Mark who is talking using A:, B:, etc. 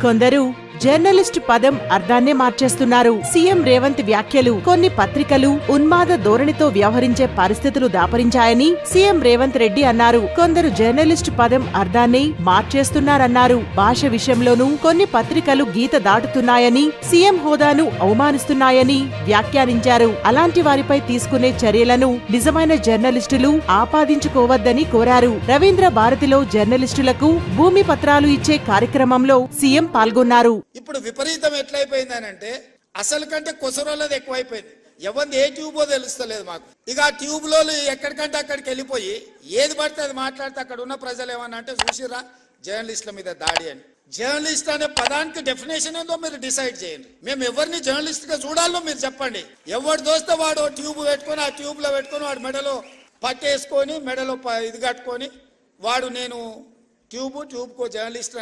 A: కొందరు జర్నలిస్ట్ పదం అర్థాన్నే మార్చేస్తున్నారు. సీఎం రేవంత్ వ్యాఖ్యలు కొన్ని పత్రికలు ఉన్మాద ధోరణితో వ్యవహరించే పరిస్థితులు దాపరించాయని సీఎం రేవంత్ రెడ్డి అన్నారు. కొందరు జర్నలిస్ట్ పదం అర్థాన్ని మార్చేస్తున్నారన్నారు. భాష విషయంలోనూ కొన్ని పత్రికలు గీత దాటుతున్నాయని, సీఎం హోదాను అవమానిస్తున్నాయని వ్యాఖ్యానించారు. అలాంటి వారిపై తీసుకునే చర్యలను నిజమైన జర్నలిస్టులు ఆపాదించుకోవద్దని కోరారు. రవీంద్ర భారతిలో జర్నలిస్టులకు భూమి పత్రాలు ఇచ్చే కార్యక్రమంలో సీఎం పాల్గొన్నారు.
B: ఇప్పుడు విపరీతం ఎట్లయిపోయిందనంటే అసలు కంటే కొసరోళ్ళది ఎక్కువైపోయింది. ఎవరిది ఏ ట్యూబో తెలుస్తలేదు మాకు. ఇక ఆ ట్యూబ్ లో ఎక్కడికంటే అక్కడికి వెళ్ళిపోయి ఏది పడితే అది మాట్లాడితే అక్కడ ఉన్న ప్రజలు ఏమన్నా అంటే చూసిరా జర్నలిస్టుల మీద దాడి అని. జర్నలిస్ట్ అనే పదానికి డెఫినేషన్ ఏందో మీరు డిసైడ్ చేయండి. మేము ఎవరిని జర్నలిస్ట్ గా చూడాలో మీరు చెప్పండి. ఎవరు దోస్తే వాడు ట్యూబ్ పెట్టుకొని ఆ ట్యూబ్ లో పెట్టుకొని వాడు మెడలో పట్టేసుకొని మెడలో ఇది కట్టుకొని వాడు నేను ట్యూబ్కో జర్నలిస్ట్